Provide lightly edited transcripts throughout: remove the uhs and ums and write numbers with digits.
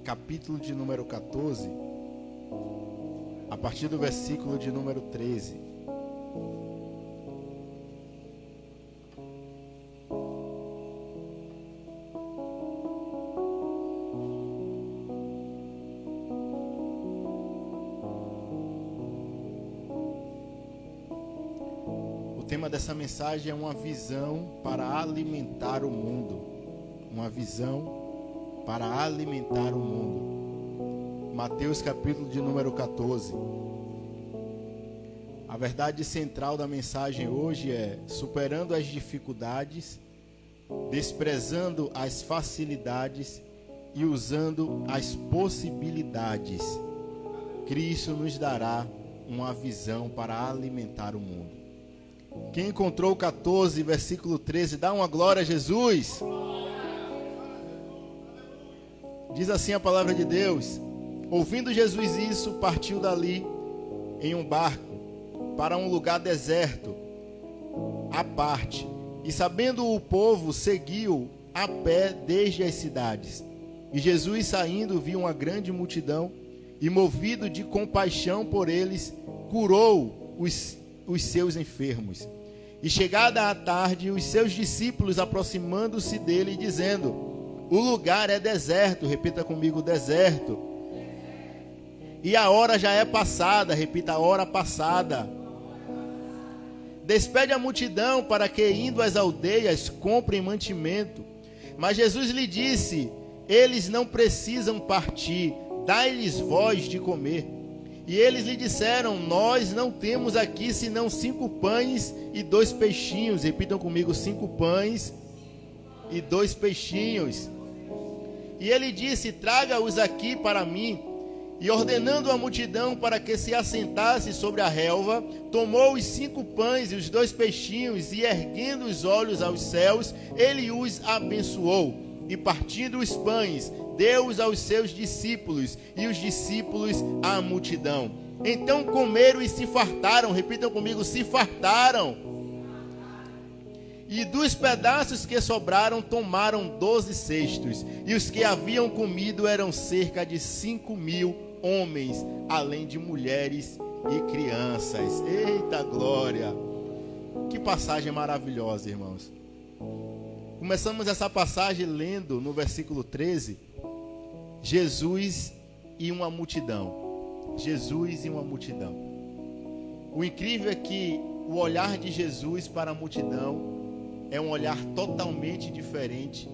capítulo de número 14, a partir do versículo de número 13. O tema dessa mensagem é uma visão para alimentar o mundo. Uma visão para alimentar o mundo. Mateus capítulo de número 14. A verdade central da mensagem hoje é: superando as dificuldades, desprezando as facilidades e usando as possibilidades, Cristo nos dará uma visão para alimentar o mundo. Quem encontrou o 14, versículo 13, dá uma glória a Jesus. Diz assim a palavra de Deus: ouvindo Jesus isso, partiu dali em um barco para um lugar deserto, à parte, e sabendo o povo, seguiu a pé desde as cidades. E Jesus, saindo, viu uma grande multidão, e movido de compaixão por eles, curou os seus enfermos. E chegada a tarde, os seus discípulos aproximando-se dele, dizendo: o lugar é deserto. Repita comigo: deserto. E a hora já é passada. Repita: a hora passada. Despede a multidão para que, indo às aldeias, comprem mantimento. Mas Jesus lhe disse: eles não precisam partir, dai-lhes vós de comer. E eles lhe disseram: nós não temos aqui senão 5 pães e 2 peixinhos. Repitam comigo: 5 pães e 2 peixinhos. E ele disse: traga-os aqui para mim. E ordenando a multidão para que se assentasse sobre a relva, tomou os 5 pães e os 2 peixinhos, e erguendo os olhos aos céus, ele os abençoou. E partindo os pães, deu-os aos seus discípulos, e os discípulos à multidão. Então comeram e se fartaram. Repitam comigo: se fartaram. E dos pedaços que sobraram, tomaram 12 cestos. E os que haviam comido eram cerca de 5.000 homens, além de mulheres e crianças. Eita glória! Que passagem maravilhosa, irmãos. Começamos essa passagem lendo no versículo 13, Jesus e uma multidão. Jesus e uma multidão. O incrível é que o olhar de Jesus para a multidão é um olhar totalmente diferente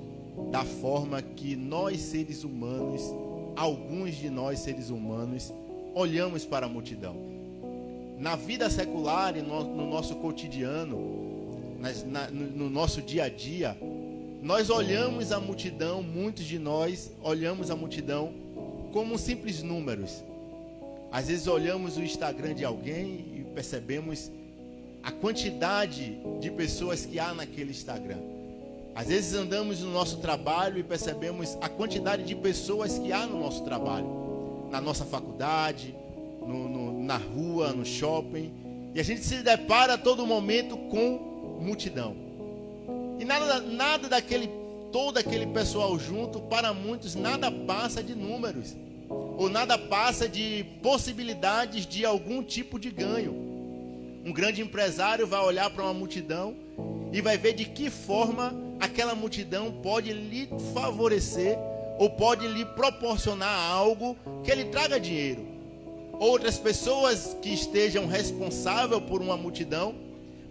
da forma que nós, seres humanos, alguns de nós, seres humanos, olhamos para a multidão. Na vida secular e no nosso cotidiano, no nosso dia a dia, nós olhamos a multidão, muitos de nós olhamos a multidão como simples números. Às vezes olhamos o Instagram de alguém e percebemos a quantidade de pessoas que há naquele Instagram. Às vezes andamos no nosso trabalho e percebemos a quantidade de pessoas que há no nosso trabalho, na nossa faculdade, na rua, no shopping. E a gente se depara a todo momento com multidão. E nada todo aquele pessoal junto, para muitos, nada passa de números, ou nada passa de possibilidades de algum tipo de ganho. Um grande empresário vai olhar para uma multidão e vai ver de que forma aquela multidão pode lhe favorecer ou pode lhe proporcionar algo que lhe traga dinheiro. Outras pessoas que estejam responsáveis por uma multidão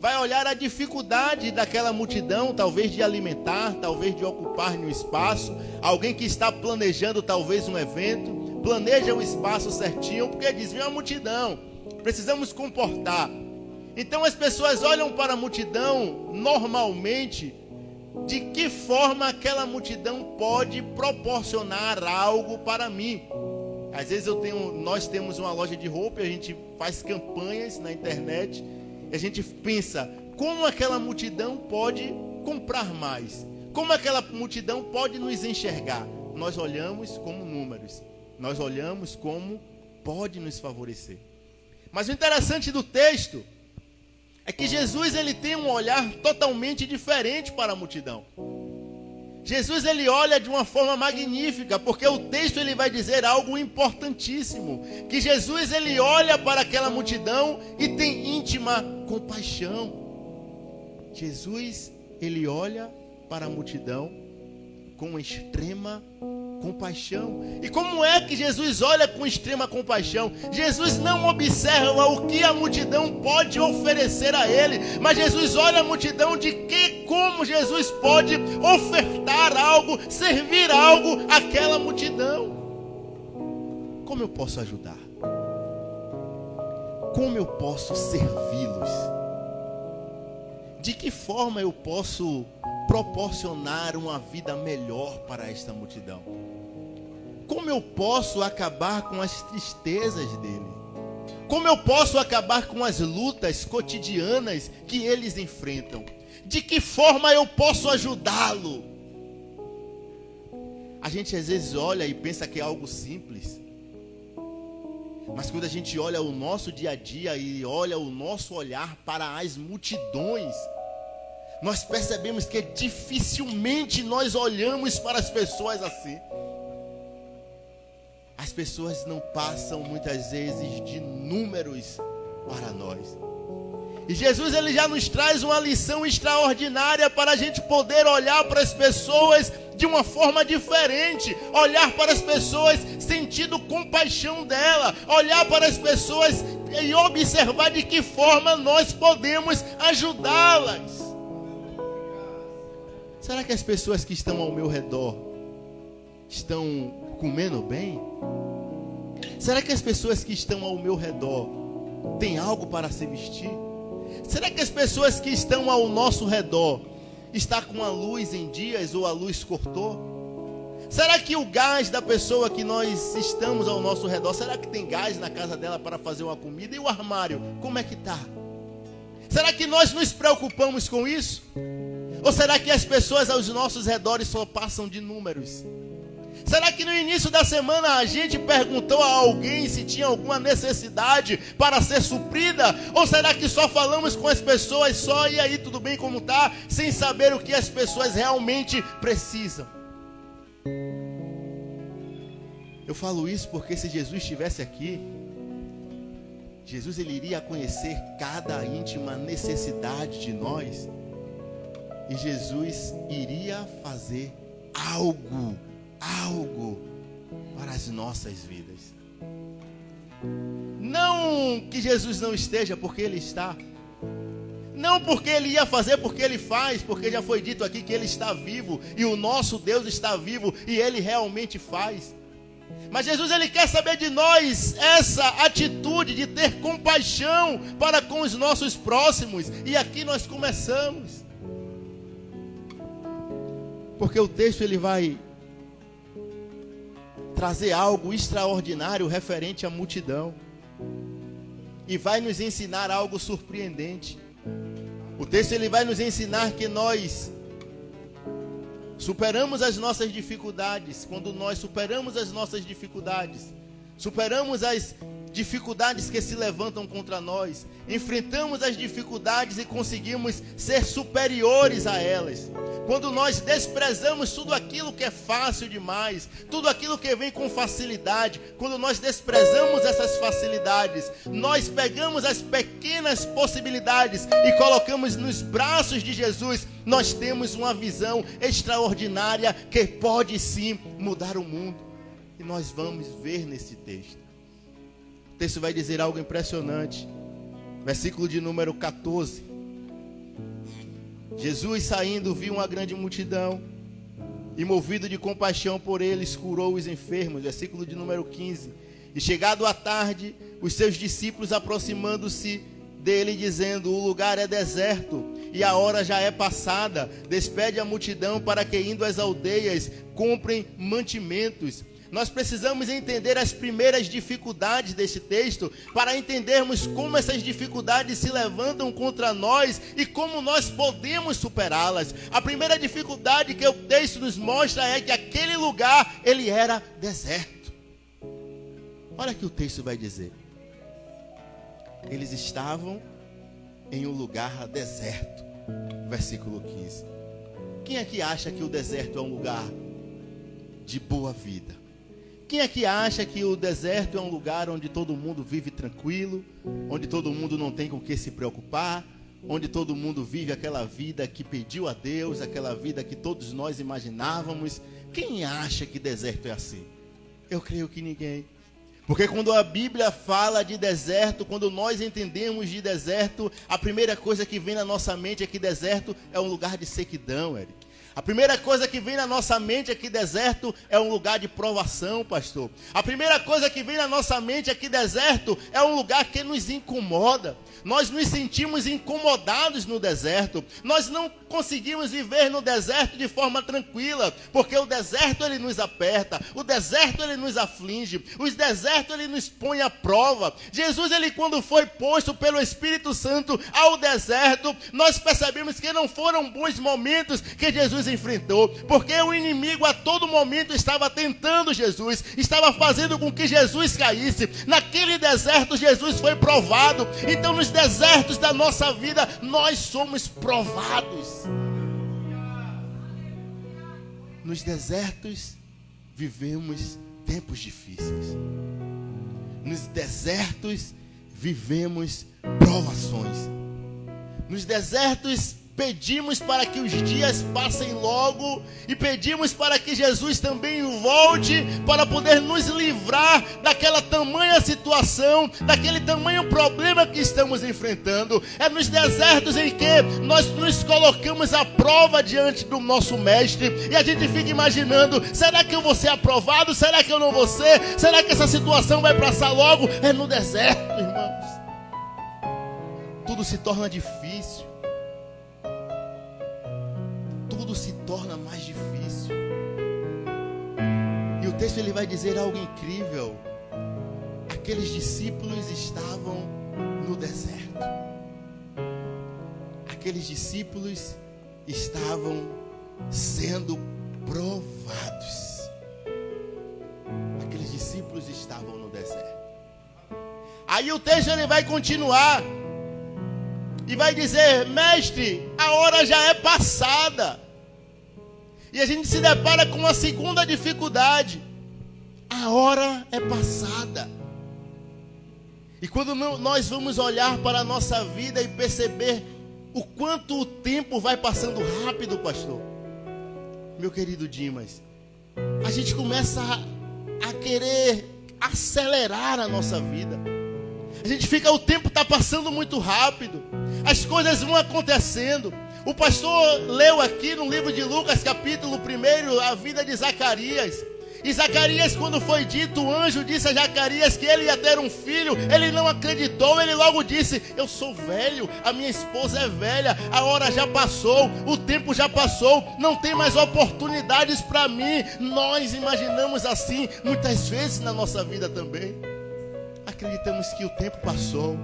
vai olhar a dificuldade daquela multidão, talvez de alimentar, talvez de ocupar no espaço. Alguém que está planejando talvez um evento, planeja o espaço certinho, porque diz: vem uma multidão, precisamos comportar. Então as pessoas olham para a multidão normalmente de que forma aquela multidão pode proporcionar algo para mim. Às vezes nós temos uma loja de roupa e a gente faz campanhas na internet e a gente pensa: como aquela multidão pode comprar mais? Como aquela multidão pode nos enxergar? Nós olhamos como números, nós olhamos como pode nos favorecer. Mas o interessante do texto é que Jesus ele tem um olhar totalmente diferente para a multidão. Jesus ele olha de uma forma magnífica, porque o texto ele vai dizer algo importantíssimo, que Jesus ele olha para aquela multidão e tem íntima compaixão. Jesus ele olha para a multidão com extrema compaixão. E como é que Jesus olha com extrema compaixão? Jesus não observa o que a multidão pode oferecer a ele, mas Jesus olha a multidão de que, como Jesus pode ofertar algo, servir algo àquela multidão. Como eu posso ajudar? Como eu posso servi-los? De que forma eu posso proporcionar uma vida melhor para esta multidão? Como eu posso acabar com as tristezas dele? Como eu posso acabar com as lutas cotidianas que eles enfrentam? De que forma eu posso ajudá-lo? A gente às vezes olha e pensa que é algo simples, mas quando a gente olha o nosso dia a dia e olha o nosso olhar para as multidões, nós percebemos que dificilmente nós olhamos para as pessoas assim. As pessoas não passam muitas vezes de números para nós. E Jesus ele já nos traz uma lição extraordinária para a gente poder olhar para as pessoas de uma forma diferente. Olhar para as pessoas sentindo compaixão dela. Olhar para as pessoas e observar de que forma nós podemos ajudá-las. Será que as pessoas que estão ao meu redor estão comendo bem? Será que as pessoas que estão ao meu redor têm algo para se vestir? Será que as pessoas que estão ao nosso redor estão com a luz em dias ou a luz cortou? Será que o gás da pessoa que nós estamos ao nosso redor, será que tem gás na casa dela para fazer uma comida? E o armário, como é que está? Será que nós nos preocupamos com isso? Ou será que as pessoas aos nossos redores só passam de números? Será que no início da semana a gente perguntou a alguém se tinha alguma necessidade para ser suprida? Ou será que só falamos com as pessoas só e aí tudo bem como está, sem saber o que as pessoas realmente precisam? Eu falo isso porque se Jesus estivesse aqui, Jesus ele iria conhecer cada íntima necessidade de nós. E Jesus iria fazer algo para as nossas vidas. Não que Jesus não esteja, porque Ele está. Não porque Ele ia fazer, porque Ele faz, porque já foi dito aqui que Ele está vivo, e o nosso Deus está vivo, e Ele realmente faz. Mas Jesus ele quer saber de nós essa atitude de ter compaixão para com os nossos próximos. E aqui nós começamos. Porque o texto ele vai trazer algo extraordinário referente à multidão. E vai nos ensinar algo surpreendente. O texto ele vai nos ensinar que nós superamos as nossas dificuldades. Quando nós superamos as nossas dificuldades, superamos as dificuldades que se levantam contra nós, enfrentamos as dificuldades e conseguimos ser superiores a elas. Quando nós desprezamos tudo aquilo que é fácil demais, tudo aquilo que vem com facilidade, quando nós desprezamos essas facilidades, nós pegamos as pequenas possibilidades e colocamos nos braços de Jesus, nós temos uma visão extraordinária que pode sim mudar o mundo. E nós vamos ver nesse texto. O texto vai dizer algo impressionante. Versículo de número 14. Jesus saindo viu uma grande multidão e movido de compaixão por eles curou os enfermos. Versículo de número 15. E chegado à tarde, os seus discípulos aproximando-se dele dizendo: o lugar é deserto e a hora já é passada, despede a multidão para que indo às aldeias comprem mantimentos. Nós precisamos entender as primeiras dificuldades desse texto para entendermos como essas dificuldades se levantam contra nós e como nós podemos superá-las. A primeira dificuldade que o texto nos mostra é que aquele lugar, ele era deserto. Olha o que o texto vai dizer. Eles estavam em um lugar deserto. Versículo 15. Quem aqui acha que o deserto é um lugar de boa vida? Quem aqui acha que o deserto é um lugar onde todo mundo vive tranquilo, onde todo mundo não tem com o que se preocupar, onde todo mundo vive aquela vida que pediu a Deus, aquela vida que todos nós imaginávamos? Quem acha que deserto é assim? Eu creio que ninguém. Porque quando a Bíblia fala de deserto, quando nós entendemos de deserto, a primeira coisa que vem na nossa mente é que deserto é um lugar de sequidão, Eric. A primeira coisa que vem na nossa mente é que deserto é um lugar de provação, pastor. A primeira coisa que vem na nossa mente é que deserto é um lugar que nos incomoda. Nós nos sentimos incomodados no deserto. Nós não conseguimos viver no deserto de forma tranquila, porque o deserto ele nos aperta, o deserto ele nos aflige, o deserto ele nos põe à prova. Jesus, ele quando foi posto pelo Espírito Santo ao deserto, nós percebemos que não foram bons momentos que Jesus enfrentou, porque o inimigo a todo momento estava tentando Jesus, estava fazendo com que Jesus caísse. Naquele deserto Jesus foi provado. Então nos desertos da nossa vida nós somos provados. Nos desertos vivemos tempos difíceis. Nos desertos vivemos provações. Nos desertos pedimos para que os dias passem logo e pedimos para que Jesus também volte para poder nos livrar daquela tamanha situação, daquele tamanho problema que estamos enfrentando. É nos desertos em que nós nos colocamos à prova diante do nosso mestre e a gente fica imaginando: será que eu vou ser aprovado? Será que eu não vou ser? Será que essa situação vai passar logo? É no deserto, irmãos. Tudo se torna difícil. Tudo se torna mais difícil. E o texto ele vai dizer algo incrível. Aqueles discípulos estavam no deserto. Aqueles discípulos estavam sendo provados. Aqueles discípulos estavam no deserto. Aí o texto ele vai continuar e vai dizer: mestre, a hora já é passada. E a gente se depara com uma segunda dificuldade: a hora é passada. E quando nós vamos olhar para a nossa vida e perceber o quanto o tempo vai passando rápido, pastor, meu querido Dimas, a gente começa a querer acelerar a nossa vida. A gente fica, o tempo está passando muito rápido, as coisas vão acontecendo. O pastor leu aqui no livro de Lucas, capítulo 1, a vida de Zacarias. E Zacarias, quando foi dito, o anjo disse a Zacarias que ele ia ter um filho, ele não acreditou, ele logo disse: eu sou velho, a minha esposa é velha, a hora já passou, o tempo já passou, não tem mais oportunidades para mim. Nós imaginamos assim muitas vezes na nossa vida também. Acreditamos que o tempo passou.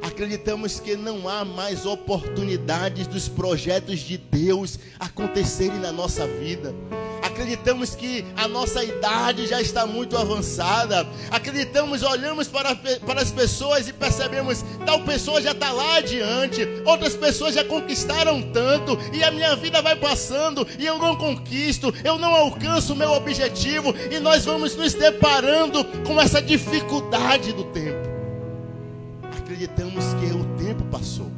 Acreditamos que não há mais oportunidades dos projetos de Deus acontecerem na nossa vida. Acreditamos que a nossa idade já está muito avançada. Acreditamos, olhamos para as pessoas e percebemos: tal pessoa já está lá adiante, outras pessoas já conquistaram tanto, e a minha vida vai passando e eu não conquisto, eu não alcanço o meu objetivo. E nós vamos nos deparando com essa dificuldade do tempo. Acreditamos que o tempo passou.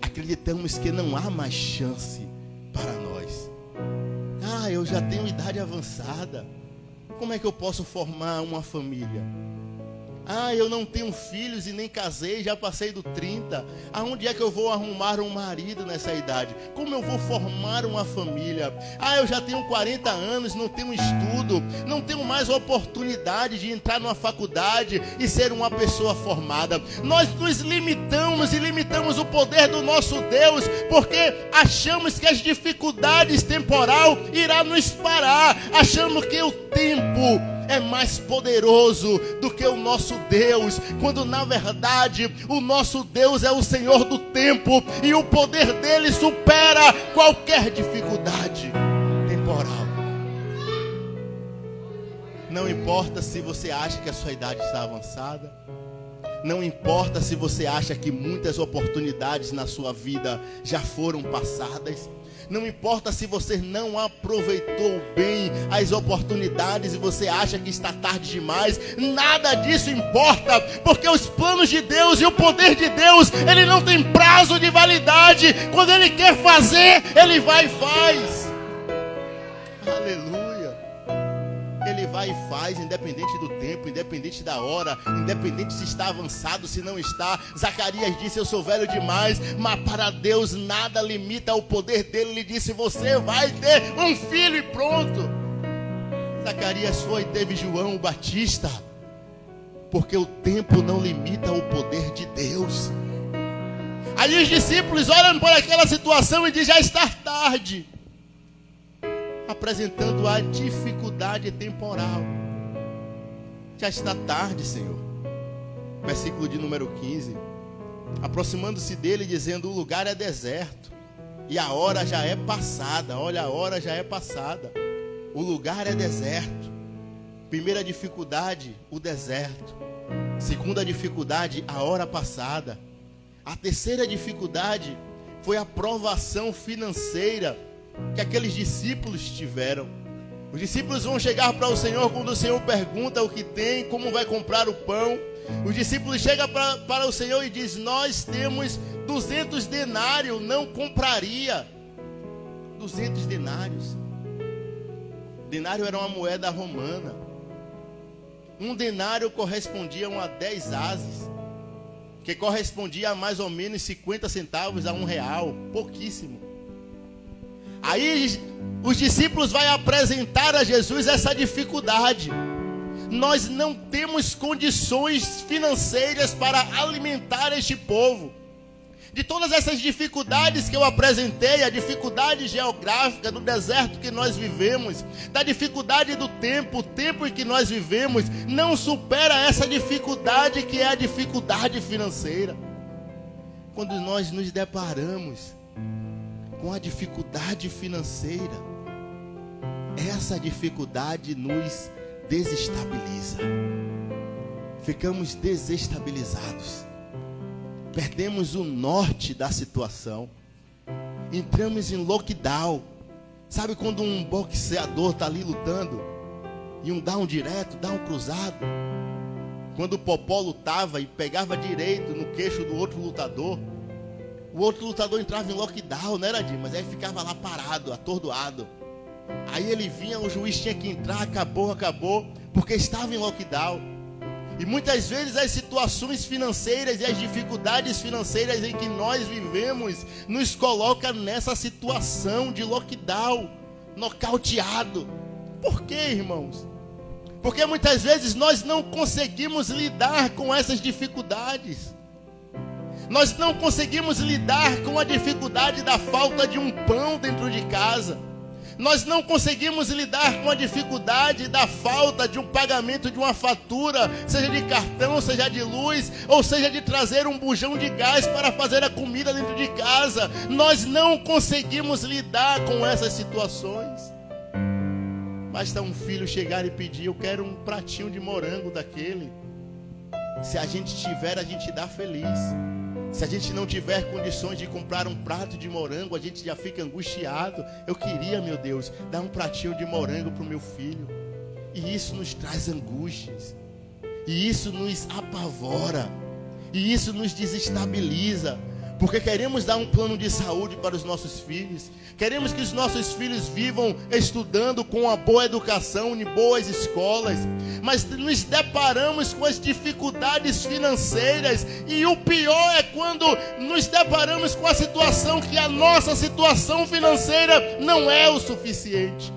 Acreditamos que não há mais chance para nós. Eu já tenho idade avançada. Como é que eu posso formar uma família? Eu não tenho filhos e nem casei, já passei do 30. Aonde é que eu vou arrumar um marido nessa idade? Como eu vou formar uma família? Eu já tenho 40 anos, não tenho estudo, não tenho mais oportunidade de entrar numa faculdade e ser uma pessoa formada. Nós nos limitamos e limitamos o poder do nosso Deus, porque achamos que as dificuldades temporal irá nos parar. Achamos que o tempo é mais poderoso do que o nosso Deus, quando na verdade o nosso Deus é o Senhor do tempo e o poder dele supera qualquer dificuldade temporal. Não importa se você acha que a sua idade está avançada, Não importa se você acha que muitas oportunidades na sua vida já foram passadas. Não importa se você não aproveitou bem as oportunidades e você acha que está tarde demais. Nada disso importa, porque os planos de Deus e o poder de Deus, ele não tem prazo de validade. Quando ele quer fazer, ele vai e faz. Aleluia. Ele vai e faz, independente do tempo, independente da hora, independente se está avançado, se não está. Zacarias disse: eu sou velho demais, mas para Deus nada limita o poder dele. Ele disse: você vai ter um filho e pronto. Zacarias foi e teve João o Batista, porque o tempo não limita o poder de Deus. Aí os discípulos olham para aquela situação e dizem: já está tarde, apresentando a dificuldade temporal. Já está tarde, Senhor. Versículo de número 15. Aproximando-se dele, dizendo: o lugar é deserto e a hora já é passada. Olha, a hora já é passada. O lugar é deserto. Primeira dificuldade, o deserto. Segunda dificuldade, a hora passada. A terceira dificuldade foi a provação financeira que aqueles discípulos tiveram. Os discípulos vão chegar para o Senhor quando o Senhor pergunta o que tem, como vai comprar o pão. Os discípulos chegam para o Senhor e dizem: nós temos 200 denários, não compraria. 200 denários. Denário era uma moeda romana. Um denário correspondia a 10 ases, que correspondia a mais ou menos 50 centavos a R$1, pouquíssimo. Aí os discípulos vão apresentar a Jesus essa dificuldade. Nós não temos condições financeiras para alimentar este povo. De todas essas dificuldades que eu apresentei, a dificuldade geográfica do deserto que nós vivemos, da dificuldade do tempo, o tempo em que nós vivemos, não supera essa dificuldade que é a dificuldade financeira. Quando nós nos deparamos com a dificuldade financeira, essa dificuldade nos desestabiliza. Ficamos desestabilizados. Perdemos o norte da situação. Entramos em lockdown. Sabe quando um boxeador está ali lutando e um dá um direto, dá um cruzado? Quando o Popó lutava e pegava direito no queixo do outro lutador, o outro lutador entrava em lockdown, não era, Dimas? Aí ficava lá parado, atordoado. Aí ele vinha, o juiz tinha que entrar, acabou, porque estava em lockdown. E muitas vezes as situações financeiras e as dificuldades financeiras em que nós vivemos nos coloca nessa situação de lockdown, nocauteado. Por quê, irmãos? Porque muitas vezes nós não conseguimos lidar com essas dificuldades. Nós não conseguimos lidar com a dificuldade da falta de um pão dentro de casa. Nós não conseguimos lidar com a dificuldade da falta de um pagamento de uma fatura, seja de cartão, seja de luz, ou seja de trazer um bujão de gás para fazer a comida dentro de casa. Nós não conseguimos lidar com essas situações. Basta um filho chegar e pedir: eu quero um pratinho de morango daquele. Se a gente tiver, a gente dá feliz. Se a gente não tiver condições de comprar um prato de morango, a gente já fica angustiado. Eu queria, meu Deus, dar um pratinho de morango para o meu filho. E isso nos traz angústias. E isso nos apavora. E isso nos desestabiliza. Porque queremos dar um plano de saúde para os nossos filhos. Queremos que os nossos filhos vivam estudando com uma boa educação em boas escolas. Mas nos deparamos com as dificuldades financeiras. E o pior é quando nos deparamos com a situação que a nossa situação financeira não é o suficiente.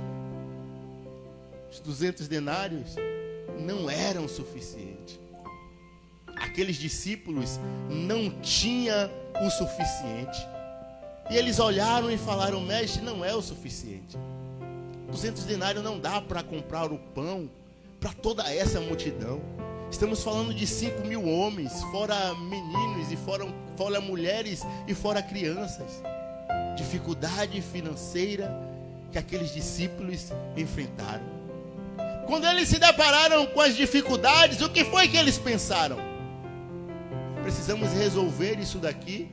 Os 200 denários não eram suficientes. Aqueles discípulos não tinham o suficiente. E eles olharam e falaram: mestre, não é o suficiente. 200 denários não dá para comprar o pão para toda essa multidão. Estamos falando de 5.000 homens, fora meninos e fora mulheres e fora crianças. Dificuldade financeira que aqueles discípulos enfrentaram. Quando eles se depararam com as dificuldades, o que foi que eles pensaram? precisamos resolver isso daqui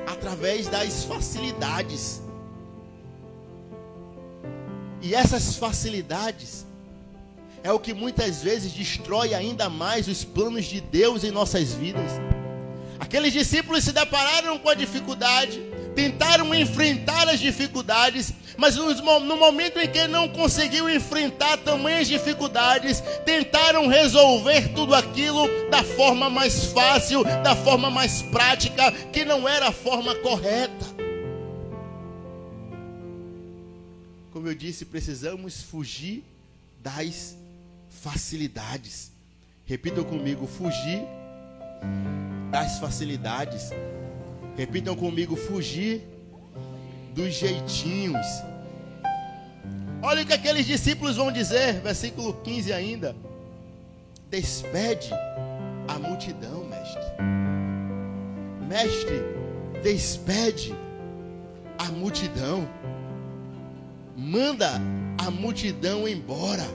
através das facilidades. E essas facilidades é o que muitas vezes destrói ainda mais os planos de Deus em nossas vidas. Aqueles discípulos se depararam com a dificuldade, tentaram enfrentar as dificuldades, mas no momento em que não conseguiu enfrentar tamanhas dificuldades, tentaram resolver tudo aquilo da forma mais fácil, da forma mais prática, que não era a forma correta. Como eu disse, precisamos fugir das facilidades. Repitam comigo: fugir das facilidades. Repitam comigo: fugir dos jeitinhos. Olha o que aqueles discípulos vão dizer, versículo 15 ainda: despede a multidão, mestre. Mestre, despede a multidão. Manda a multidão embora.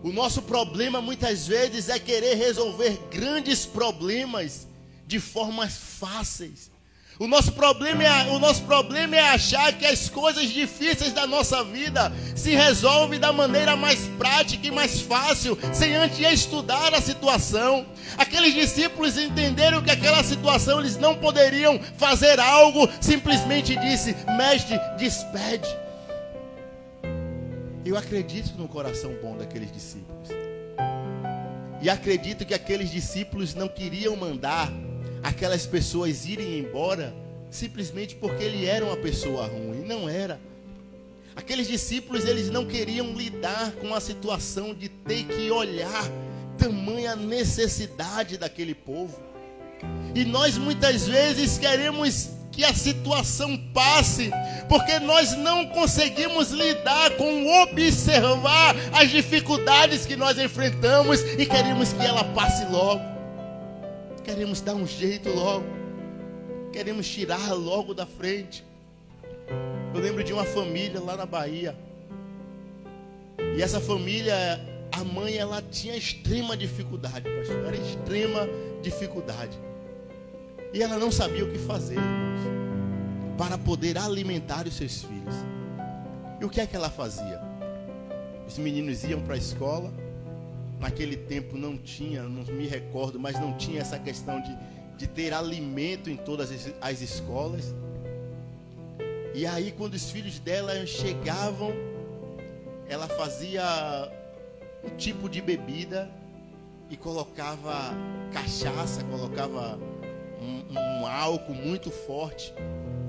O nosso problema muitas vezes é querer resolver grandes problemas de formas fáceis. O nosso problema é achar que as coisas difíceis da nossa vida se resolvem da maneira mais prática e mais fácil, sem antes estudar a situação. Aqueles discípulos entenderam que aquela situação eles não poderiam fazer algo, simplesmente disse: mestre, despede. Eu acredito no coração bom daqueles discípulos. E acredito que aqueles discípulos não queriam mandar aquelas pessoas irem embora simplesmente porque ele era uma pessoa ruim. Não era. Aqueles discípulos, eles não queriam lidar com a situação de ter que olhar tamanha necessidade daquele povo. E nós muitas vezes queremos que a situação passe, porque nós não conseguimos lidar com observar as dificuldades que nós enfrentamos e queremos que ela passe logo. Queremos dar um jeito logo. Queremos tirar logo da frente. Eu lembro de uma família lá na Bahia. E essa família, a mãe, ela tinha extrema dificuldade, pastor. Era extrema dificuldade. E ela não sabia o que fazer, irmãos, para poder alimentar os seus filhos. E o que é que ela fazia? Os meninos iam para a escola. Naquele tempo não tinha, não me recordo, mas não tinha essa questão de ter alimento em todas as escolas. E aí, quando os filhos dela chegavam, ela fazia um tipo de bebida e colocava cachaça, colocava um álcool muito forte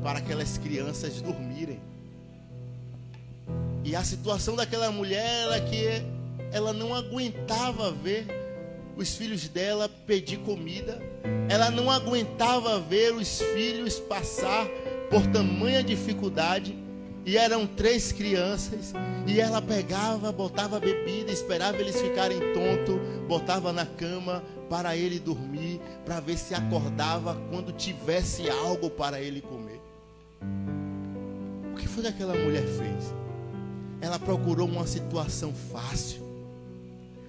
para aquelas crianças dormirem. E a situação daquela mulher era que ela não aguentava ver os filhos dela pedir comida. Ela não aguentava ver os filhos passar por tamanha dificuldade. E eram 3 crianças. E ela pegava, botava bebida, esperava eles ficarem tontos, botava na cama para ele dormir, para ver se acordava quando tivesse algo para ele comer. O que foi que aquela mulher fez? Ela procurou uma situação fácil,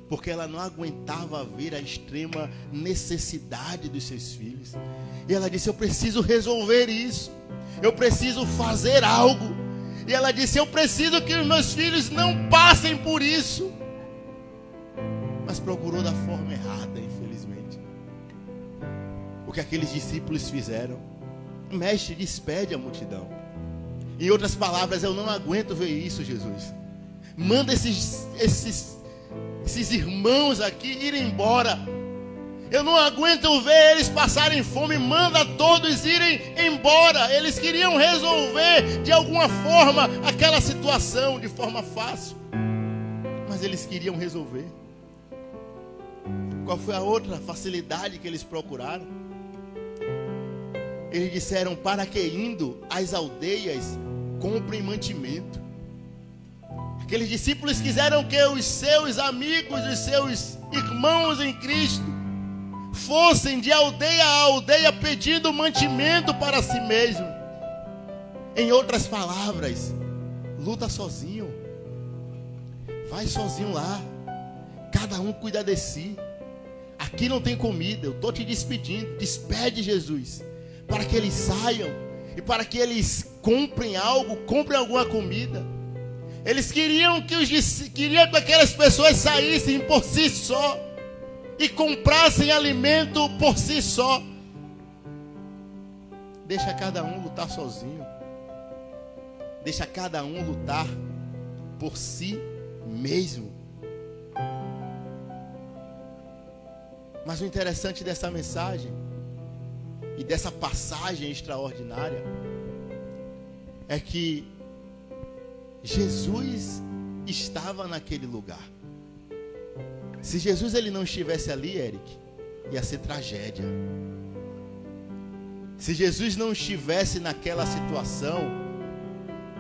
porque ela não aguentava ver a extrema necessidade dos seus filhos. E ela disse: eu preciso resolver isso, eu preciso fazer algo. E ela disse: eu preciso que os meus filhos não passem por isso. Mas procurou da forma errada, infelizmente. O que aqueles discípulos fizeram? Mestre, despede a multidão. Em outras palavras: eu não aguento ver isso, Jesus. Manda esses irmãos aqui irem embora. Eu não aguento ver eles passarem fome. Manda todos irem embora. Eles queriam resolver de alguma forma aquela situação de forma fácil, mas eles queriam resolver. Qual foi a outra facilidade que eles procuraram? Eles disseram: para que indo às aldeias comprem mantimento. Aqueles discípulos quiseram que os seus amigos, os seus irmãos em Cristo fossem de aldeia a aldeia pedindo mantimento para si mesmo. Em outras palavras, luta sozinho, vai sozinho lá, cada um cuida de si. aqui não tem comida, eu estou te despedindo. Despede, Jesus, para que eles saiam e para que eles comprem algo, comprem alguma comida. Eles queriam que aquelas pessoas saíssem por si só e comprassem alimento por si só. Deixa cada um lutar sozinho. Deixa cada um lutar por si mesmo. Mas o interessante dessa mensagem e dessa passagem extraordinária é que Jesus estava naquele lugar. Se Jesus ele não estivesse ali, Eric, ia ser tragédia. Se Jesus não estivesse naquela situação,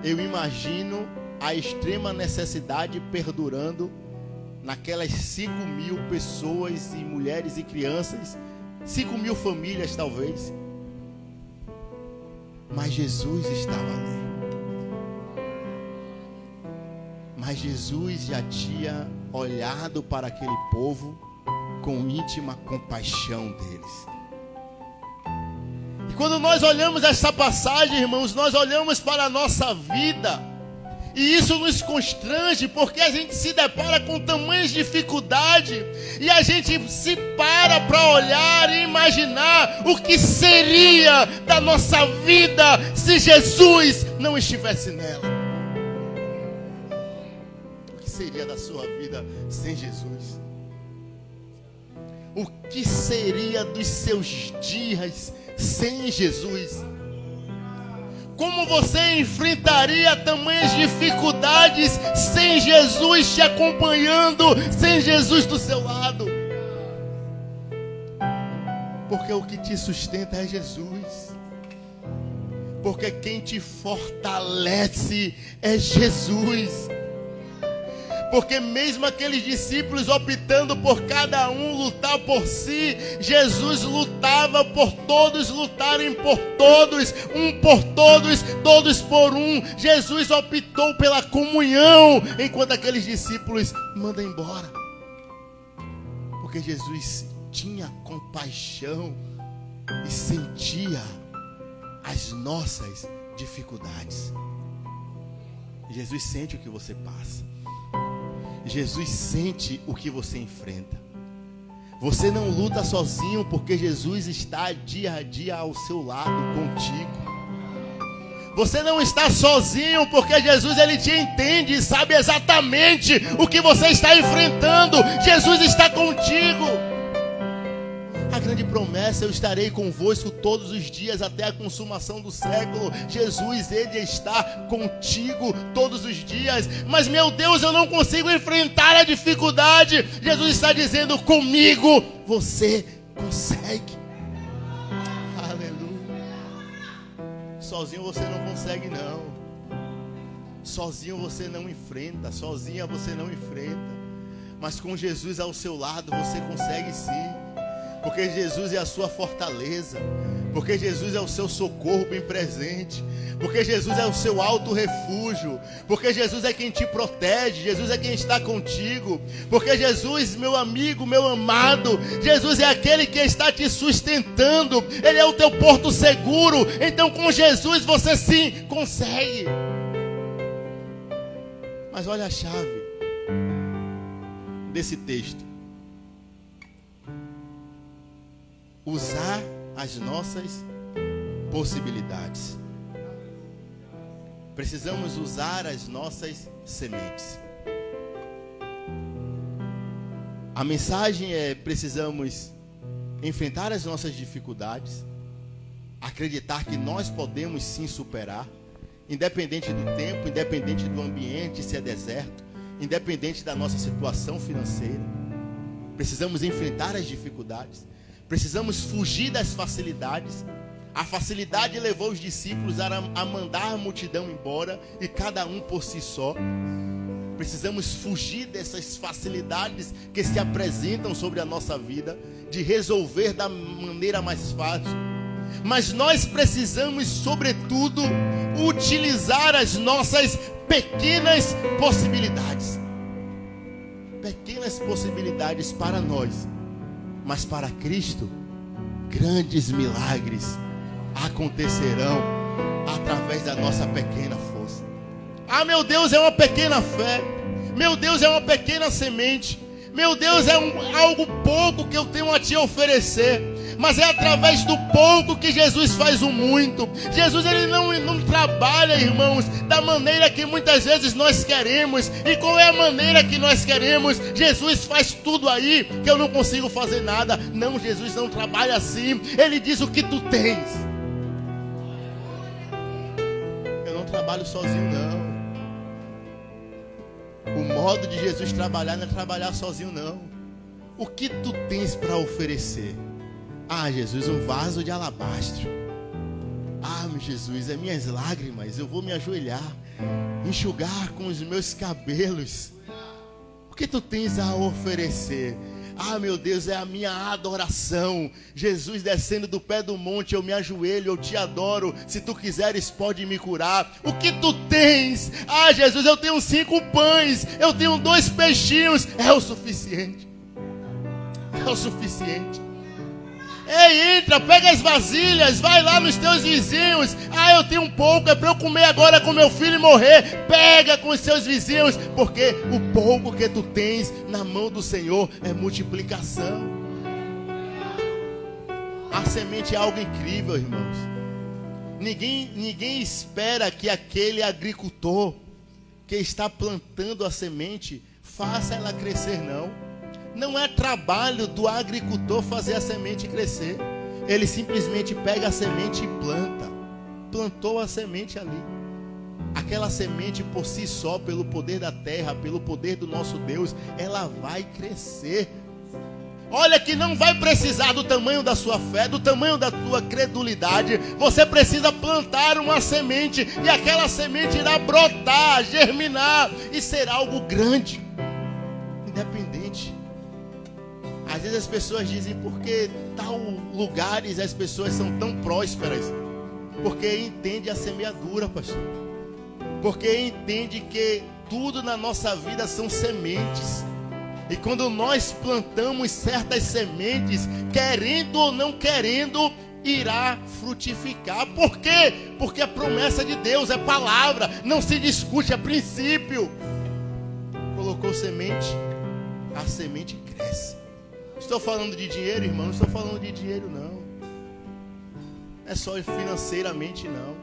eu imagino a extrema necessidade perdurando naquelas 5.000 pessoas e mulheres e crianças, 5.000 famílias talvez. Mas Jesus estava ali. Mas Jesus já tinha olhado para aquele povo com íntima compaixão deles. E quando nós olhamos essa passagem, irmãos, nós olhamos para a nossa vida. E isso nos constrange, porque a gente se depara com tamanhas dificuldades e a gente se para olhar e imaginar o que seria da nossa vida se Jesus não estivesse nela. O que seria da sua vida sem Jesus? O que seria dos seus dias sem Jesus? Como você enfrentaria tamanhas dificuldades sem Jesus te acompanhando, sem Jesus do seu lado? Porque o que te sustenta é Jesus. Porque quem te fortalece é Jesus. Porque mesmo aqueles discípulos optando por cada um lutar por si, Jesus lutava por todos lutarem por todos, um por todos, todos por um. Jesus optou pela comunhão, enquanto aqueles discípulos mandam embora. Porque Jesus tinha compaixão e sentia as nossas dificuldades. Jesus sente o que você passa. Jesus sente o que você enfrenta. Você não luta sozinho, porque Jesus está dia a dia ao seu lado contigo. Você não está sozinho, porque Jesus ele te entende e sabe exatamente o que você está enfrentando. Jesus está contigo. A grande promessa: eu estarei convosco todos os dias até a consumação do século. Jesus, ele está contigo todos os dias. Mas meu Deus, eu não consigo enfrentar a dificuldade. Jesus está dizendo: comigo você consegue. Aleluia. Sozinho você não consegue não. Sozinho você não enfrenta. Sozinha você não enfrenta. Mas com Jesus ao seu lado você consegue sim. Porque Jesus é a sua fortaleza. Porque Jesus é o seu socorro bem presente. Porque Jesus é o seu alto refúgio. Porque Jesus é quem te protege. Jesus é quem está contigo. Porque Jesus, meu amigo, meu amado, Jesus é aquele que está te sustentando. Ele é o teu porto seguro. Então com Jesus você sim consegue. Mas olha a chave desse texto: usar as nossas possibilidades. Precisamos usar as nossas sementes. A mensagem é: precisamos enfrentar as nossas dificuldades, acreditar que nós podemos sim superar, independente do tempo, independente do ambiente, se é deserto, independente da nossa situação financeira. Precisamos enfrentar as dificuldades. Precisamos fugir das facilidades. A facilidade levou os discípulos a mandar a multidão embora, e cada um por si só. Precisamos fugir dessas facilidades que se apresentam sobre a nossa vida, de resolver da maneira mais fácil. Mas nós precisamos, sobretudo, utilizar as nossas pequenas possibilidades. Pequenas possibilidades para nós Mas para Cristo, grandes milagres acontecerão através da nossa pequena força. Ah, meu Deus, é uma pequena fé. Meu Deus, é uma pequena semente. Meu Deus, é algo pouco que eu tenho a te oferecer. Mas é através do pouco que Jesus faz o muito. Jesus, ele não trabalha, irmãos, da maneira que muitas vezes nós queremos. E qual é a maneira que nós queremos? Jesus faz tudo aí que eu não consigo fazer nada. Não, Jesus não trabalha assim. Ele diz o que tu tens. Eu não trabalho sozinho, não. O modo de Jesus trabalhar não é trabalhar sozinho, não. O que tu tens para oferecer? Ah, Jesus, um vaso de alabastro. Ah, meu Jesus, é minhas lágrimas. Eu vou me ajoelhar, enxugar com os meus cabelos. O que tu tens a oferecer? Ah, meu Deus, é a minha adoração. Jesus descendo do pé do monte, eu me ajoelho, eu te adoro. Se tu quiseres, pode me curar. O que tu tens? Ah, Jesus, eu tenho 5 pães, eu tenho 2 peixinhos. É o suficiente. É o suficiente. Ei, entra, pega as vasilhas, vai lá nos teus vizinhos. Ah, eu tenho um pouco, é para eu comer agora com meu filho e morrer. Pega com os seus vizinhos, porque o pouco que tu tens na mão do Senhor é multiplicação. A semente é algo incrível, irmãos. Ninguém espera que aquele agricultor que está plantando a semente faça ela crescer, não. Não é trabalho do agricultor fazer a semente crescer. Ele simplesmente pega a semente e planta. Plantou a semente ali. Aquela semente por si só, pelo poder da terra, pelo poder do nosso Deus, ela vai crescer. Olha que não vai precisar do tamanho da sua fé, do tamanho da tua credulidade. Você precisa plantar uma semente e aquela semente irá brotar, germinar e será algo grande, independente. Às vezes as pessoas dizem, por que tal lugares as pessoas são tão prósperas? Porque entende a semeadura, pastor. Porque entende que tudo na nossa vida são sementes. E quando nós plantamos certas sementes, querendo ou não querendo, irá frutificar. Por quê? Porque a promessa de Deus é palavra, não se discute, é princípio. Colocou semente, a semente cresce. Estou falando de dinheiro, irmão, não estou falando de dinheiro, não. É só financeiramente, não.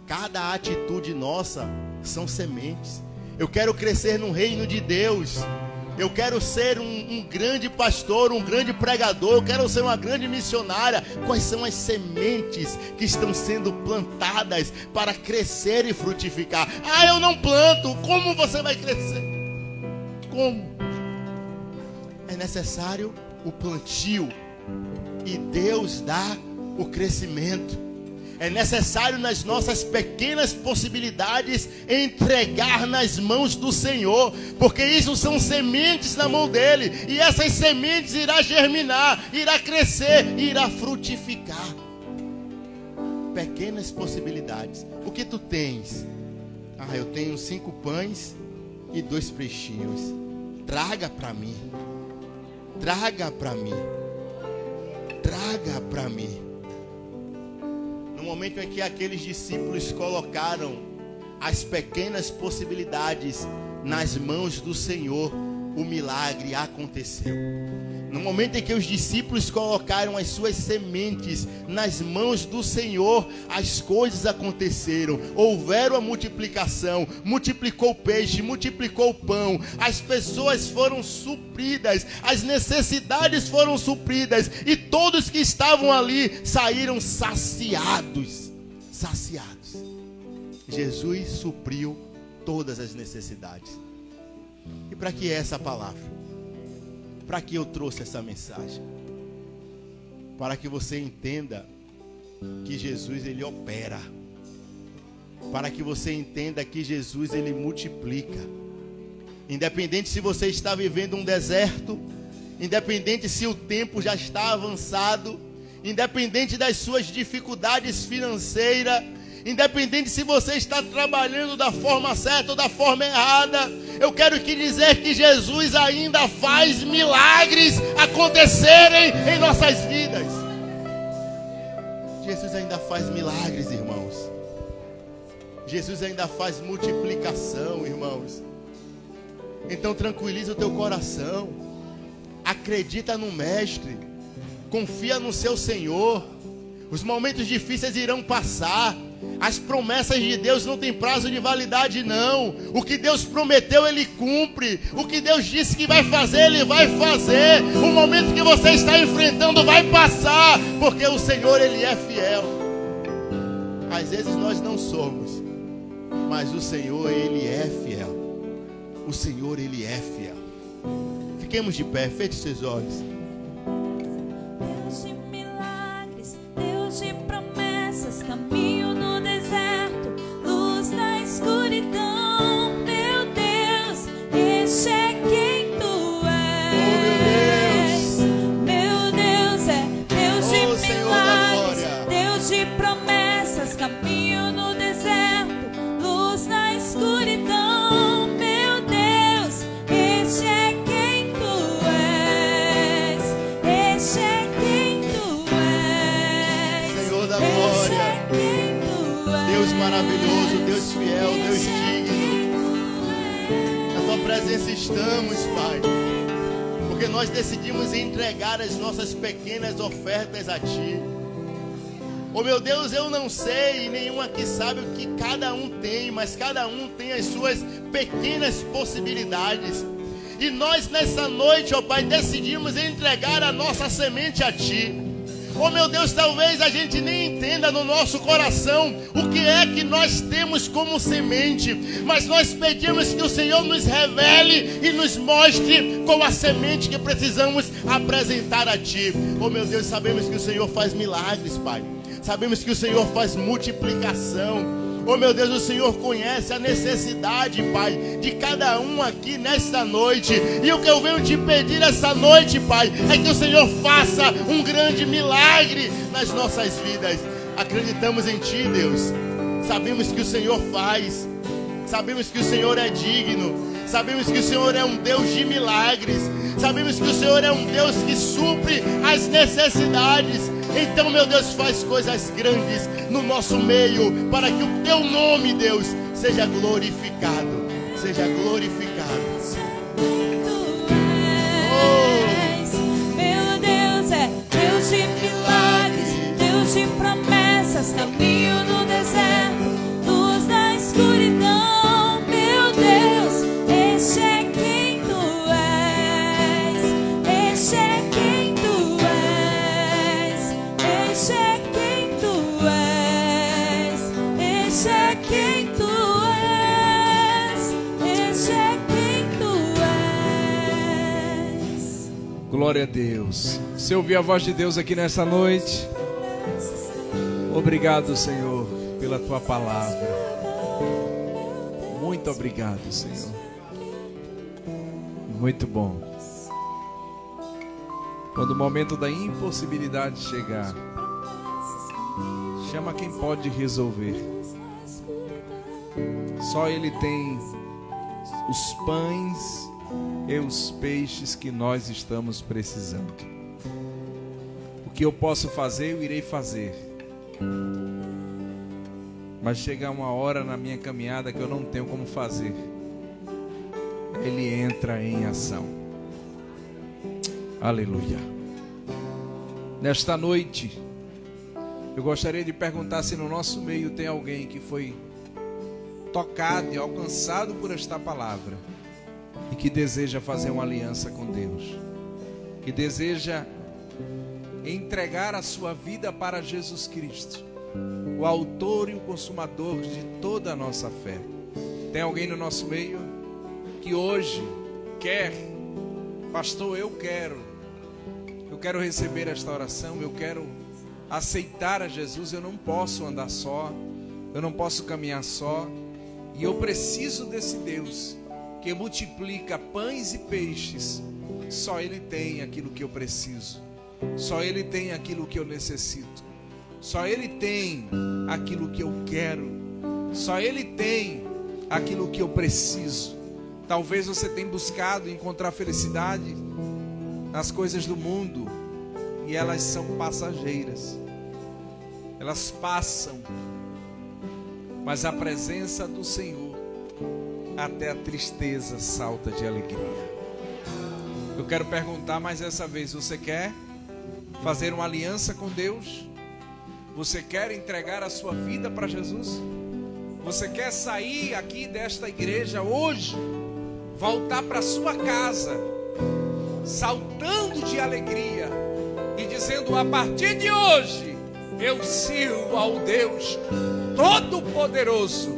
Cada atitude nossa são sementes. Eu quero crescer no reino de Deus. Eu quero ser um grande pastor, um grande pregador. Eu quero ser uma grande missionária. Quais são as sementes que estão sendo plantadas para crescer e frutificar? Ah, eu não planto. Como você vai crescer? Como? É necessário o plantio e Deus dá o crescimento. É necessário nas nossas pequenas possibilidades entregar nas mãos do Senhor, porque isso são sementes na mão dele, e essas sementes irá germinar, irá crescer, irá frutificar. Pequenas possibilidades. O que tu tens? Ah, eu tenho 5 pães e 2 peixinhos. Traga para mim. Traga para mim. Traga para mim. No momento em que aqueles discípulos colocaram as pequenas possibilidades nas mãos do Senhor, o milagre aconteceu. No momento em que os discípulos colocaram as suas sementes nas mãos do Senhor, as coisas aconteceram. Houveram a multiplicação, multiplicou o peixe, multiplicou o pão. As pessoas foram supridas, as necessidades foram supridas, e todos que estavam ali saíram saciados. Saciados. Jesus supriu todas as necessidades. E para que é essa palavra? Para que eu trouxe essa mensagem? Para que você entenda que Jesus, ele opera. Para que você entenda que Jesus, ele multiplica. Independente se você está vivendo um deserto, independente se o tempo já está avançado, independente das suas dificuldades financeiras, independente se você está trabalhando da forma certa ou da forma errada, Eu quero te dizer que Jesus ainda faz milagres acontecerem em nossas vidas. Jesus ainda faz milagres, irmãos. Jesus ainda faz multiplicação, irmãos. Então tranquiliza o teu coração. Acredita no Mestre. Confia no seu Senhor. Os momentos difíceis irão passar. As promessas de Deus não têm prazo de validade, não. O que Deus prometeu, Ele cumpre. O que Deus disse que vai fazer, Ele vai fazer. O momento que você está enfrentando vai passar, porque o Senhor, Ele é fiel. Às vezes nós não somos, mas o Senhor, Ele é fiel. O Senhor, Ele é fiel. Fiquemos de pé, feche seus olhos. Deus de milagres, Deus de promessas, caminho no deserto, luz na escuridão. Meu Deus, este é quem tu és. Meu Deus é Deus de milagres, Deus de promessas, caminho no deserto, luz na escuridão. Meu Deus, este é quem tu és. Este é quem tu és. Senhor da glória, Este é quem tu és. Deus maravilhoso, Deus fiel, Deus digno. Na tua presença estamos, Pai, porque nós decidimos entregar as nossas pequenas ofertas a Ti. Oh meu Deus, eu não sei, e nenhum aqui sabe o que cada um tem, mas cada um tem as suas pequenas possibilidades. E nós nessa noite, ó Pai, decidimos entregar a nossa semente a Ti. Oh meu Deus, talvez a gente nem entenda no nosso coração o que é que nós temos como semente, mas nós pedimos que o Senhor nos revele e nos mostre qual a semente que precisamos apresentar a Ti. Oh meu Deus, sabemos que o Senhor faz milagres, Pai. Sabemos que o Senhor faz multiplicação. Oh meu Deus, o Senhor conhece a necessidade, Pai, de cada um aqui nesta noite. E o que eu venho te pedir essa noite, Pai, é que o Senhor faça um grande milagre nas nossas vidas. Acreditamos em Ti, Deus. Sabemos que o Senhor faz. Sabemos que o Senhor é digno. Sabemos que o Senhor é um Deus de milagres. Sabemos que o Senhor é um Deus que supre as necessidades. Então, meu Deus, faz coisas grandes no nosso meio, para que o Teu nome, Deus, seja glorificado. Seja glorificado. Meu Deus é Deus de milagres, Deus de promessas, caminho no deserto, luz na escuridão. Meu Deus, este é quem tu és. Este é quem tu és. Este é quem tu és. Este é quem tu és. Este é quem tu és. Glória a Deus. Você ouviu a voz de Deus aqui nessa noite? Obrigado, Senhor, pela Tua palavra. Muito obrigado, Senhor. Muito bom. Quando o momento da impossibilidade chegar, chama quem pode resolver. Só Ele tem os pães e os peixes que nós estamos precisando. O que eu posso fazer, eu irei fazer. Mas chega uma hora na minha caminhada que eu não tenho como fazer. Ele entra em ação. Aleluia. Nesta noite, eu gostaria de perguntar se no nosso meio tem alguém que foi tocado e alcançado por esta palavra e que deseja fazer uma aliança com Deus, que deseja entregar a sua vida para Jesus Cristo, o autor e o consumador de toda a nossa fé. Tem alguém no nosso meio que hoje quer, pastor, eu quero receber esta oração, eu quero aceitar a Jesus, eu não posso andar só, eu não posso caminhar só, e eu preciso desse Deus que multiplica pães e peixes. Só Ele tem aquilo que eu preciso, só Ele tem aquilo que eu necessito, só Ele tem aquilo que eu quero, só Ele tem aquilo que eu preciso. Talvez você tenha buscado encontrar felicidade nas coisas do mundo e elas são passageiras. Elas passam. Mas a presença do Senhor, até a tristeza salta de alegria. Eu quero perguntar mais essa vez, você quer fazer uma aliança com Deus? Você quer entregar a sua vida para Jesus? Você quer sair aqui desta igreja hoje, voltar para sua casa, saltando de alegria e dizendo: a partir de hoje eu sirvo ao Deus Todo-Poderoso?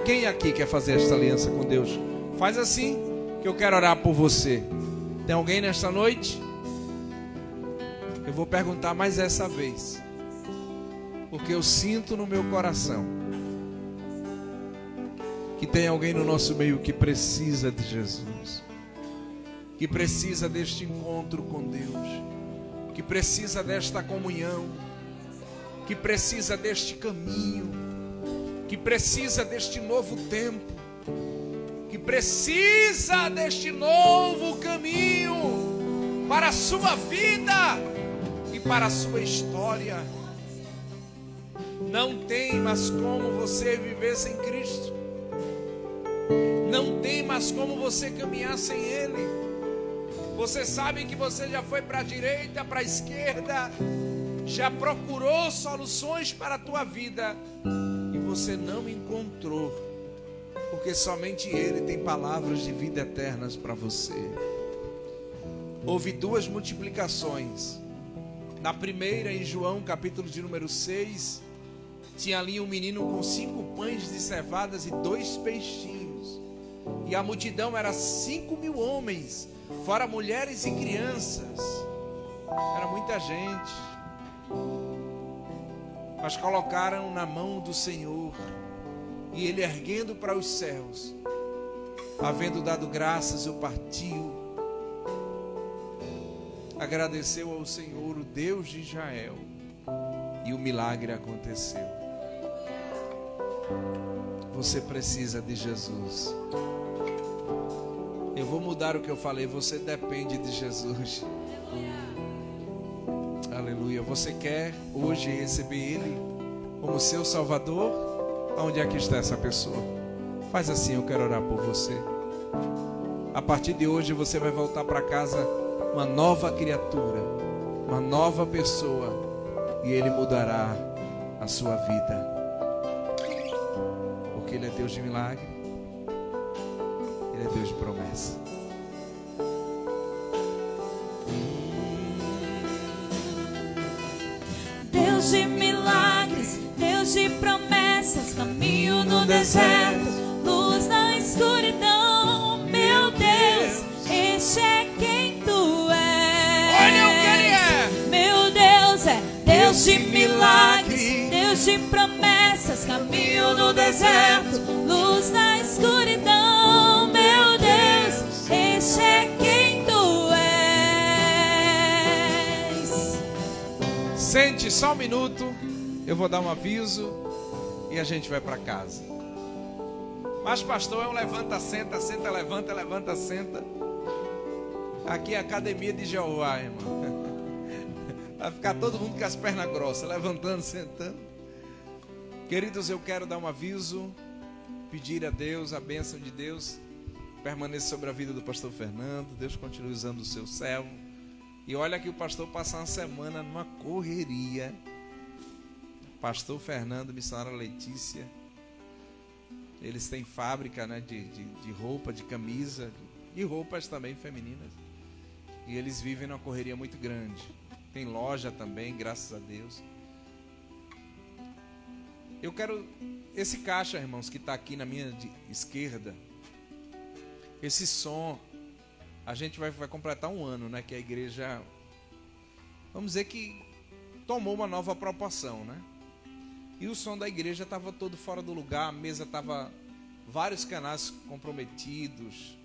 Quem aqui quer fazer esta aliança com Deus? Faz assim, que eu quero orar por você. Tem alguém nesta noite? Eu vou perguntar mais essa vez, porque eu sinto no meu coração que tem alguém no nosso meio que precisa de Jesus, que precisa deste encontro com Deus, que precisa desta comunhão, que precisa deste caminho, que precisa deste novo tempo, que precisa deste novo caminho para a sua vida e para a sua história. Não tem mais como você viver sem Cristo. Não tem mais como você caminhar sem Ele. Você sabe que você já foi para a direita, para a esquerda, já procurou soluções para a tua vida e você não encontrou, porque somente Ele tem palavras de vida eternas para você. Houve duas multiplicações. Na primeira, em João, capítulo de número 6, tinha ali um menino com 5 pães de cevadas e 2 peixinhos. E a multidão era 5.000 homens, fora mulheres e crianças. Era muita gente. Mas colocaram na mão do Senhor, e Ele, erguendo para os céus, havendo dado graças, o partiu, agradeceu ao Senhor, o Deus de Israel, e o milagre aconteceu. Você precisa de Jesus. Eu vou mudar o que eu falei. Você depende de Jesus. Aleluia. Você quer hoje receber Ele como seu Salvador? Onde é que está essa pessoa? Faz assim, eu quero orar por você. A partir de hoje você vai voltar para casa uma nova criatura, uma nova pessoa, e Ele mudará a sua vida. Porque Ele é Deus de milagre, Ele é Deus de promessa. Deus de milagres, Deus de promessas, caminho no deserto, luz na escuridão. Meu Deus, este é quem tu és. Olha o que Ele é. Meu Deus é Deus de milagres, Deus de promessas, caminho no deserto, luz na escuridão. Meu Deus, este é quem tu és. Sente só um minuto, eu vou dar um aviso e a gente vai para casa. Mas pastor, é um levanta, senta, senta, levanta, levanta, senta. Aqui é a academia de Jeová, irmão. Vai ficar todo mundo com as pernas grossas, levantando, sentando. Queridos, eu quero dar um aviso, pedir a Deus, a bênção de Deus permaneça sobre a vida do pastor Fernando. Deus continue usando o seu servo. E olha que o pastor passa uma semana numa correria. Pastor Fernando, missionária Letícia, eles têm fábrica, né, de roupa, de camisa, e roupas também femininas. E eles vivem numa correria muito grande. Tem loja também, graças a Deus. Eu quero esse caixa, irmãos, que está aqui na minha esquerda. Esse som, a gente vai completar um ano, né? Que a igreja, vamos dizer que tomou uma nova proporção, né? E o som da igreja estava todo fora do lugar, a mesa estava vários canais comprometidos.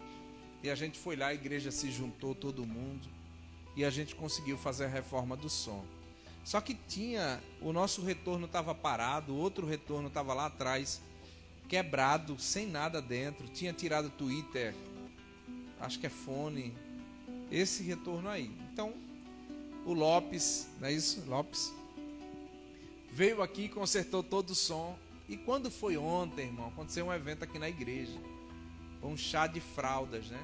E a gente foi lá, a igreja se juntou, todo mundo, e a gente conseguiu fazer a reforma do som. Só que o nosso retorno estava parado, o outro retorno estava lá atrás, quebrado, sem nada dentro. Tinha tirado Twitter, acho que é fone. Esse retorno aí. Então, o Lopes, não é isso? Lopes veio aqui, consertou todo o som. E quando foi ontem, irmão, aconteceu um evento aqui na igreja. Um chá de fraldas, né?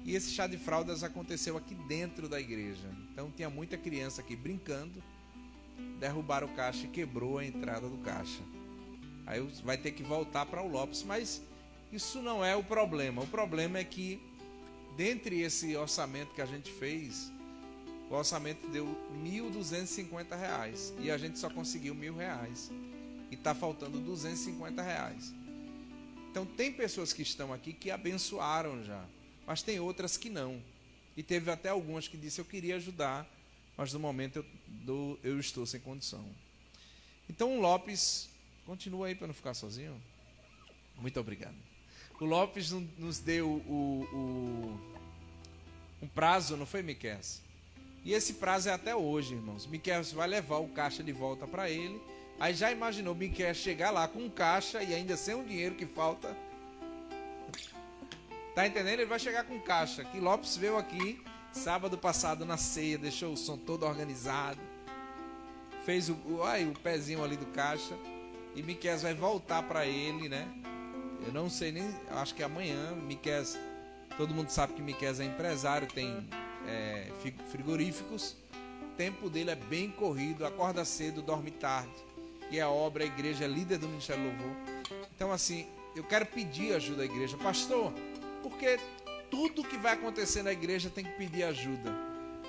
E esse chá de fraldas aconteceu aqui dentro da igreja. Então tinha muita criança aqui brincando. Derrubaram o caixa e quebrou a entrada do caixa. Aí vai ter que voltar para o Lopes. Mas isso não é o problema. O problema é que, dentre esse orçamento que a gente fez, o orçamento deu R$1.250. E a gente só conseguiu R$1.000. E está faltando R$250. Então tem pessoas que estão aqui que abençoaram já, mas tem outras que não. E teve até algumas que disseram: eu queria ajudar, mas no momento eu estou sem condição. Então o Lopes, continua aí para não ficar sozinho. Muito obrigado. O Lopes nos deu um prazo, não foi, Miqueias? E esse prazo é até hoje, irmãos. Miqueias vai levar o caixa de volta para ele. Aí já imaginou Miqueias chegar lá com um caixa e ainda sem o dinheiro que falta? Tá entendendo? Ele vai chegar com caixa. Que Lopes veio aqui sábado passado na ceia, deixou o som todo organizado, fez o pezinho ali do caixa, e Miqueias vai voltar para ele, né? Eu não sei nem, acho que amanhã. Miqueias, todo mundo sabe que Miqueias é empresário, tem frigoríficos. O tempo dele é bem corrido, acorda cedo, dorme tarde. E a obra, a igreja é líder do Ministério do Louvor. Então assim, eu quero pedir ajuda à igreja. Pastor, porque tudo que vai acontecer na igreja tem que pedir ajuda.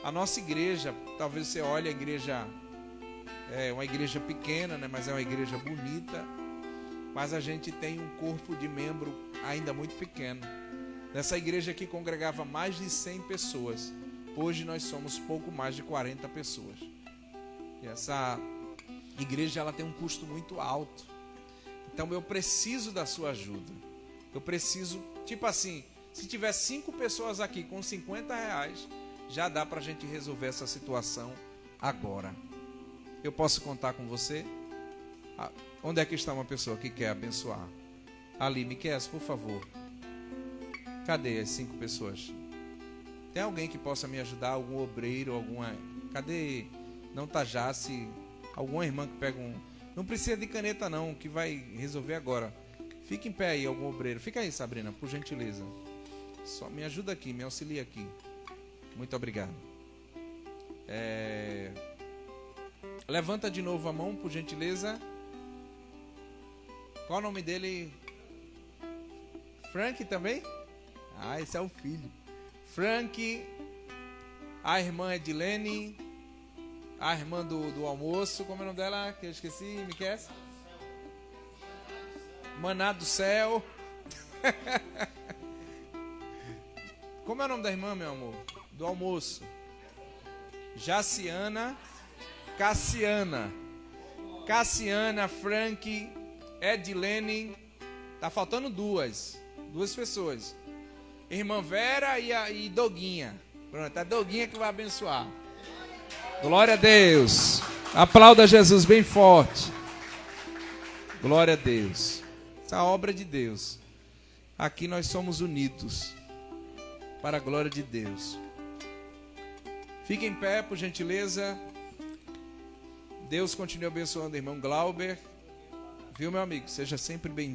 A nossa igreja, talvez você olhe a igreja, é uma igreja pequena, né? Mas é uma igreja bonita. Mas a gente tem um corpo de membro ainda muito pequeno. Nessa igreja aqui congregava mais de 100 pessoas. Hoje nós somos pouco mais de 40 pessoas. E essa igreja, ela tem um custo muito alto. Então eu preciso da sua ajuda. Eu preciso, tipo assim, se tiver 5 pessoas aqui com R$50, já dá pra gente resolver essa situação agora. Eu posso contar com você? Onde é que está uma pessoa que quer abençoar? Ali, Miqueias, por favor. Cadê as 5 pessoas? Tem alguém que possa me ajudar? Algum obreiro, alguma... Cadê? Não tá já, se... Alguma irmã que pega um... Não precisa de caneta não, que vai resolver agora. Fica em pé aí, algum obreiro. Fica aí, Sabrina, por gentileza. Só me ajuda aqui, me auxilia aqui. Muito obrigado. Levanta de novo a mão, por gentileza. Qual o nome dele? Frank também? Ah, esse é o filho. Frank, a irmã Edilene, a irmã do almoço, como é o nome dela? Que eu esqueci, Miqueias? Maná do céu. Como é o nome da irmã, meu amor? Do almoço. Jaciana, Cassiana, Frank, Edilene. Tá faltando duas pessoas. Irmã Vera e Doguinha. Pronto, é Doguinha que vai abençoar. Glória a Deus. Aplauda Jesus bem forte. Glória a Deus. Essa obra de Deus. Aqui nós somos unidos para a glória de Deus. Fique em pé, por gentileza. Deus continue abençoando o irmão Glauber. Viu, meu amigo? Seja sempre bem-vindo.